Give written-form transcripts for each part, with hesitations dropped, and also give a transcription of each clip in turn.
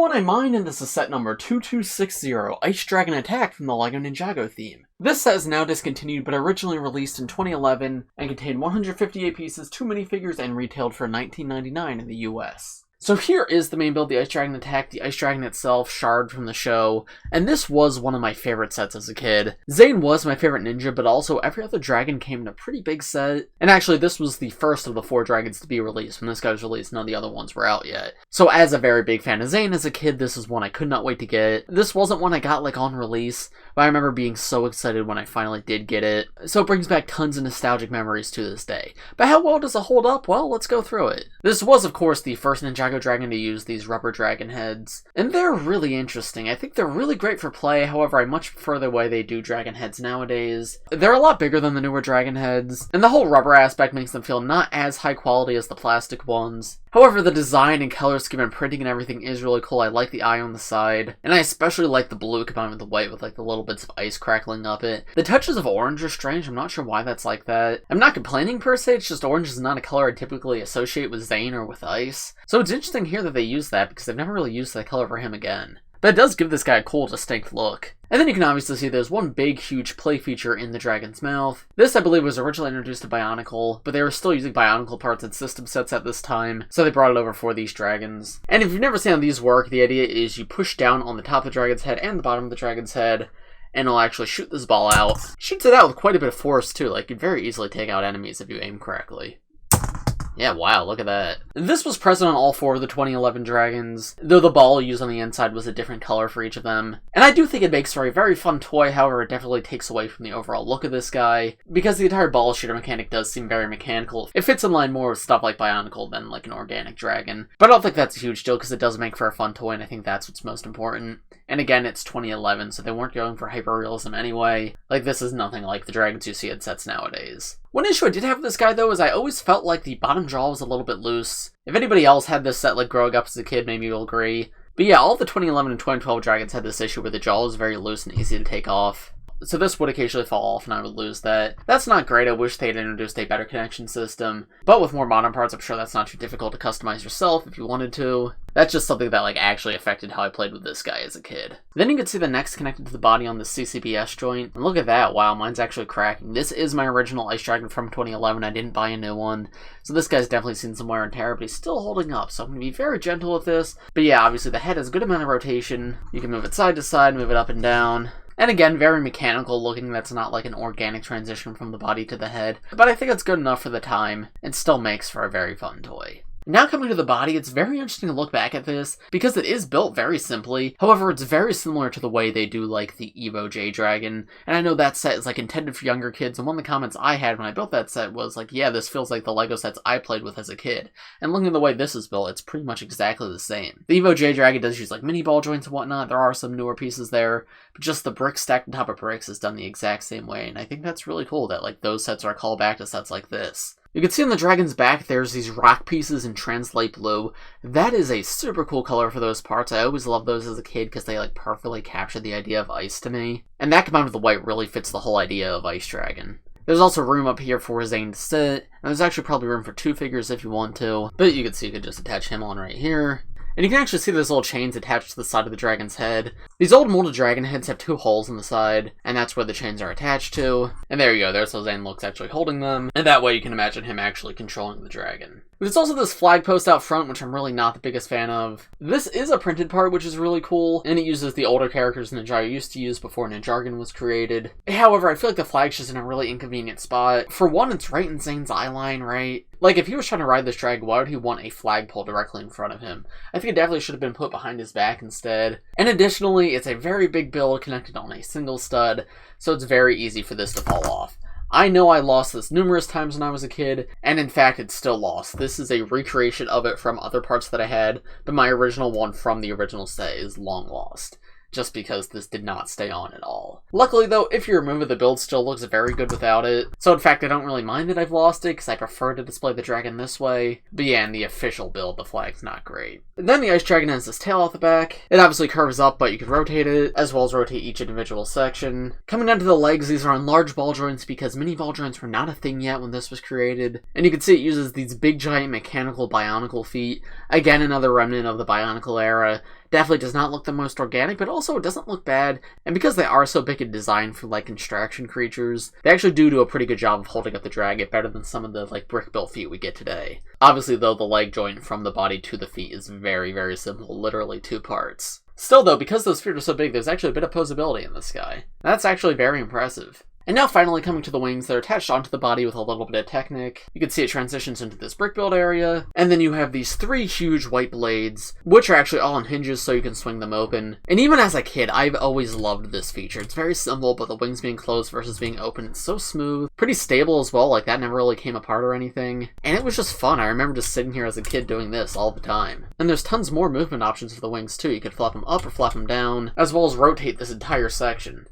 everyone, I'm Mine, and this is set number 2260, Ice Dragon Attack from the LEGO Ninjago theme. This set is now discontinued, but originally released in 2011, and contained 158 pieces, 2 minifigures, and retailed for $19.99 in the US. So here is the main build, the Ice Dragon Attack, the Ice Dragon itself, Shard from the show, and this was one of my favorite sets as a kid. Zane was my favorite ninja, but also every other dragon came in a pretty big set, and actually this was the first of the 4 dragons to be released. When this guy was released, none of the other ones were out yet. So as a very big fan of Zane as a kid, this is one I could not wait to get. This wasn't one I got like on release, but I remember being so excited when I finally did get it. So it brings back tons of nostalgic memories to this day. But how well does it hold up? Well, let's go through it. This was of course the first Ninjago dragon to use these rubber dragon heads, and they're really interesting. I think they're really great for play, however I much prefer the way they do dragon heads nowadays. They're a lot bigger than the newer dragon heads, and the whole rubber aspect makes them feel not as high quality as the plastic ones. However, the design and color scheme and printing and everything is really cool. I like the eye on the side, and I especially like the blue combined with the white with like the little bits of ice crackling up it. The touches of orange are strange. I'm not sure why that's like that. I'm not complaining per se, it's just orange is not a color I typically associate with Zane or with ice. So it's interesting here that they use that because they've never really used that color for him again. But it does give this guy a cool, distinct look. And then you can obviously see there's one big, huge play feature in the dragon's mouth. This, I believe, was originally introduced to Bionicle, but they were still using Bionicle parts in system sets at this time, so they brought it over for these dragons. And if you've never seen how these work, the idea is you push down on the top of the dragon's head and the bottom of the dragon's head, and it'll actually shoot this ball out. Shoots it out with quite a bit of force, too. Like, you could very easily take out enemies if you aim correctly. Yeah, wow, look at that. This was present on all 4 of the 2011 dragons, though the ball used on the inside was a different color for each of them. And I do think it makes for a very fun toy, however it definitely takes away from the overall look of this guy, because the entire ball shooter mechanic does seem very mechanical. It fits in line more with stuff like Bionicle than like an organic dragon. But I don't think that's a huge deal because it does make for a fun toy, and I think that's what's most important. And again, it's 2011, so they weren't going for hyper-realism anyway. Like, this is nothing like the dragons you see in sets nowadays. One issue I did have with this guy, though, is I always felt like the bottom jaw was a little bit loose. If anybody else had this set, like, growing up as a kid, maybe you'll agree. But yeah, all the 2011 and 2012 dragons had this issue where the jaw was very loose and easy to take off. So this would occasionally fall off and I would lose that. That's not great. I wish they'd introduced a better connection system. But with more modern parts, I'm sure that's not too difficult to customize yourself if you wanted to. That's just something that like actually affected how I played with this guy as a kid. Then you can see the neck's connected to the body on the CCBS joint. And look at that. Wow, mine's actually cracking. This is my original Ice Dragon from 2011. I didn't buy a new one. So this guy's definitely seen some wear and tear, but he's still holding up. So I'm going to be very gentle with this. But yeah, obviously the head has a good amount of rotation. You can move it side to side, move it up and down. And again, very mechanical looking. That's not like an organic transition from the body to the head. But I think it's good enough for the time, and still makes for a very fun toy. Now coming to the body, it's very interesting to look back at this, because it is built very simply. However, it's very similar to the way they do like the MoabOG dragon, and I know that set is like intended for younger kids, and one of the comments I had when I built that set was like, yeah, this feels like the LEGO sets I played with as a kid. And looking at the way this is built, it's pretty much exactly the same. The MoabOG dragon does use like mini ball joints and whatnot, there are some newer pieces there, but just the bricks stacked on top of bricks is done the exact same way, and I think that's really cool that like those sets are a callback to sets like this. You can see on the dragon's back there's these rock pieces in translate blue. That is a super cool color for those parts. I always loved those as a kid because they like perfectly capture the idea of ice to me. And that combined with the white really fits the whole idea of Ice Dragon. There's also room up here for Zane to sit, and there's actually probably room for 2 figures if you want to. But you can see you could just attach him on right here. And you can actually see those little chains attached to the side of the dragon's head. These old molded dragon heads have 2 holes in the side, and that's where the chains are attached to. And there you go, there's how Zane looks actually holding them. And that way you can imagine him actually controlling the dragon. There's also this flag post out front, which I'm really not the biggest fan of. This is a printed part, which is really cool, and it uses the older characters Ninjago used to use before Ninjago was created. However, I feel like the flag's just in a really inconvenient spot. For one, it's right in Zane's eyeline, right? Like, if he was trying to ride this dragon, why would he want a flagpole directly in front of him? I think it definitely should have been put behind his back instead. And additionally, it's a very big build connected on a single stud, so it's very easy for this to fall off. I know I lost this numerous times when I was a kid, and in fact it's still lost. This is a recreation of it from other parts that I had, but my original one from the original set is long lost. just because this did not stay on at all. Luckily though, if you remove it, the build still looks very good without it. So in fact, I don't really mind that I've lost it, because I prefer to display the dragon this way. But yeah, in the official build, the flag's not great. And then the ice dragon has this tail off the back. It obviously curves up, but you can rotate it, as well as rotate each individual section. Coming down to the legs, these are on large ball joints, because mini ball joints were not a thing yet when this was created. And you can see it uses these big giant mechanical bionicle feet. Again, another remnant of the Bionicle era. Definitely does not look the most organic, but also it doesn't look bad. And because they are so big and designed for like construction creatures, they actually do a pretty good job of holding up the dragon better than some of the like brick-built feet we get today. Obviously though, the leg joint from the body to the feet is very, very simple, literally 2 parts. Still though, because those feet are so big, there's actually a bit of posability in this guy. That's actually very impressive. And now finally coming to the wings, they're attached onto the body with a little bit of Technic. You can see it transitions into this brick build area, and then you have these 3 huge white blades, which are actually all on hinges so you can swing them open. And even as a kid, I've always loved this feature. It's very simple, but the wings being closed versus being open, it's so smooth. Pretty stable as well, like that never really came apart or anything. And it was just fun. I remember just sitting here as a kid doing this all the time. And there's tons more movement options for the wings too. You could flap them up or flap them down, as well as rotate this entire section.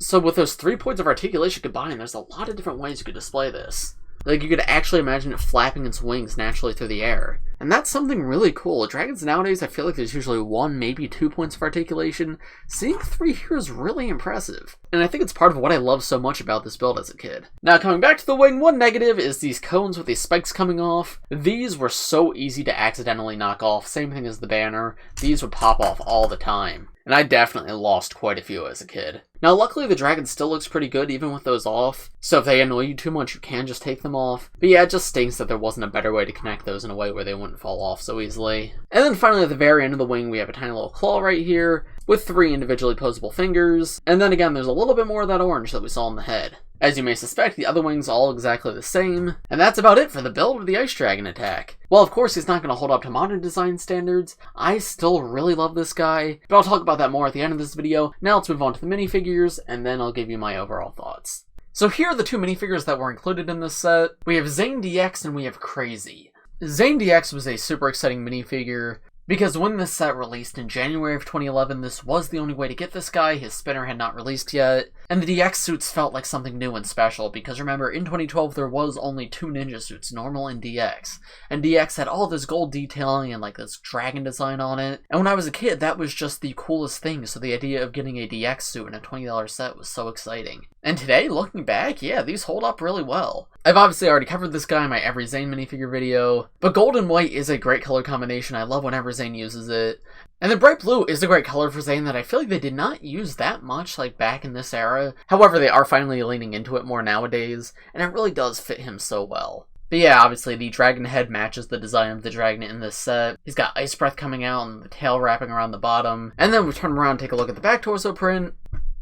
So with those 3 points of articulation combined, there's a lot of different ways you could display this. Like, you could actually imagine it flapping its wings naturally through the air. And that's something really cool. Dragons nowadays, I feel like there's usually 1, maybe 2 points of articulation. Seeing 3 here is really impressive. And I think it's part of what I love so much about this build as a kid. Now, coming back to the wing, one negative is these cones with these spikes coming off. These were so easy to accidentally knock off. Same thing as the banner. These would pop off all the time. And I definitely lost quite a few as a kid. Now, luckily, the dragon still looks pretty good even with those off, so if they annoy you too much, you can just take them off. But yeah, it just stinks that there wasn't a better way to connect those in a way where they wouldn't fall off so easily. And then finally, at the very end of the wing, we have a tiny little claw right here, with 3 individually posable fingers, and then again, there's a little bit more of that orange that we saw on the head. As you may suspect, the other wings are all exactly the same, and that's about it for the build of the Ice Dragon attack. While of course he's not going to hold up to modern design standards, I still really love this guy, but I'll talk about that more at the end of this video. Now let's move on to the minifigures, and then I'll give you my overall thoughts. So here are the 2 minifigures that were included in this set. We have Zane DX and we have Krazi. Zane DX was a super exciting minifigure, because when this set released in January of 2011, this was the only way to get this guy. His spinner had not released yet, and the DX suits felt like something new and special, because remember, in 2012 there was only 2 ninja suits, normal and DX, and DX had all this gold detailing and like this dragon design on it, and when I was a kid, that was just the coolest thing, so the idea of getting a DX suit in a $20 set was so exciting. And today, looking back, yeah, these hold up really well. I've obviously already covered this guy in my every Zane minifigure video, but gold and white is a great color combination. I love whenever Zane uses it. And then bright blue is a great color for Zane that I feel like they did not use that much like back in this era. However, they are finally leaning into it more nowadays, and it really does fit him so well. But yeah, obviously the dragon head matches the design of the dragon in this set. He's got ice breath coming out and the tail wrapping around the bottom. And then we turn around and take a look at the back torso print.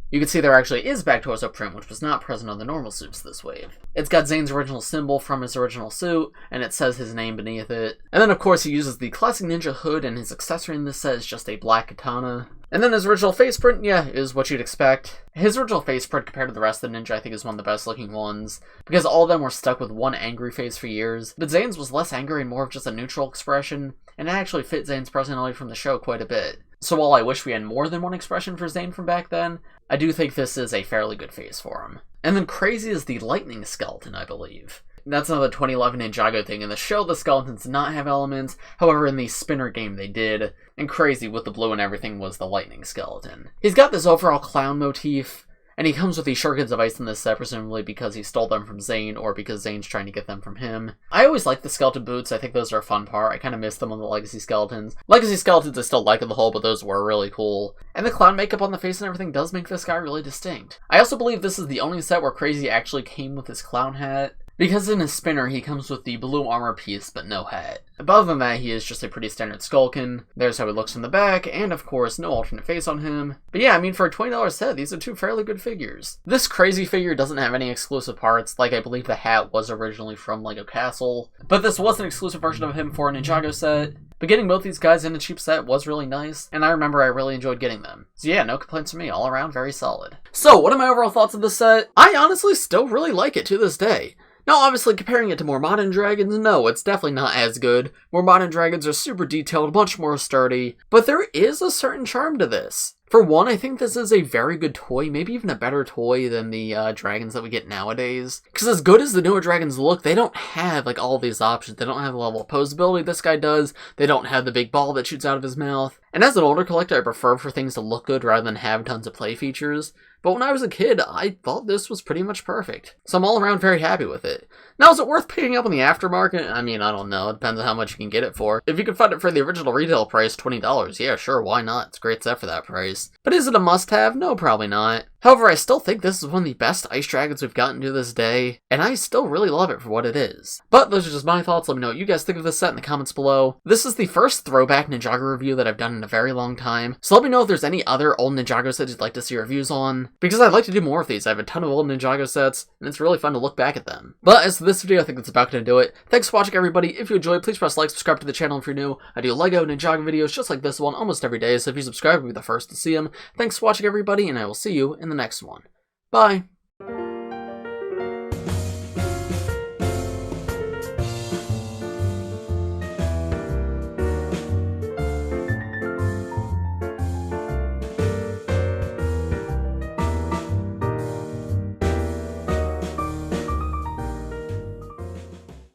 You can see there actually is back torso print, which was not present on the normal suits this wave. It's got Zane's original symbol from his original suit, and it says his name beneath it. And then of course he uses the classic ninja hood, and his accessory in this set is just a black katana. And then his original face print, yeah, is what you'd expect. His original face print compared to the rest of the ninja I think is one of the best looking ones, because all of them were stuck with one angry face for years, but Zane's was less angry and more of just a neutral expression, and it actually fit Zane's personality from the show quite a bit. So while I wish we had more than one expression for Zane from back then, I do think this is a fairly good face for him. And then Krazi is the lightning skeleton, I believe. That's another 2011 Ninjago thing. In the show, the skeletons did not have elements, however in the spinner game they did, and Krazi with the blue and everything was the lightning skeleton. He's got this overall clown motif, and he comes with these shurikens of ice in this set, presumably because he stole them from Zane, or because Zane's trying to get them from him. I always like the skeleton boots. I think those are a fun part. I kind of miss them on the Legacy Skeletons. Legacy Skeletons I still like on the whole, but those were really cool. And the clown makeup on the face and everything does make this guy really distinct. I also believe this is the only set where Krazi actually came with his clown hat, because in his spinner he comes with the blue armor piece but no hat. But other than that, he is just a pretty standard Skulkin. There's how he looks from the back, and of course, no alternate face on him. But yeah, I mean, for a $20 set, these are 2 fairly good figures. This Krazi figure doesn't have any exclusive parts, like I believe the hat was originally from LEGO Castle, but this was an exclusive version of him for a Ninjago set. But getting both these guys in a cheap set was really nice, and I remember I really enjoyed getting them. So yeah, no complaints from me, all around very solid. So, what are my overall thoughts of this set? I honestly still really like it to this day. Now, obviously, comparing it to more modern dragons, no, it's definitely not as good. More modern dragons are super detailed, much more sturdy, but there is a certain charm to this. For one, I think this is a very good toy, maybe even a better toy than the dragons that we get nowadays. Because as good as the newer dragons look, they don't have like all these options. They don't have the level of posability this guy does. They don't have the big ball that shoots out of his mouth. And as an older collector, I prefer for things to look good rather than have tons of play features. But when I was a kid, I thought this was pretty much perfect. So I'm all around very happy with it. Now, is it worth picking up in the aftermarket? I mean, I don't know. It depends on how much you can get it for. If you can find it for the original retail price, $20, yeah, sure, why not? It's a great set for that price. But is it a must-have? No, probably not. However, I still think this is one of the best ice dragons we've gotten to this day, and I still really love it for what it is. But those are just my thoughts. Let me know what you guys think of this set in the comments below. This is the first throwback Ninjago review that I've done in a very long time, so let me know if there's any other old Ninjago sets you'd like to see reviews on, because I'd like to do more of these. I have a ton of old Ninjago sets, and it's really fun to look back at them. But as for this video, I think that's about going to do it. Thanks for watching, everybody. If you enjoyed, please press like, subscribe to the channel if you're new. I do LEGO Ninjago videos just like this one almost every day, so if you subscribe, you'll be the first to see them. Thanks for watching, everybody, and I will see you in the next one. Bye!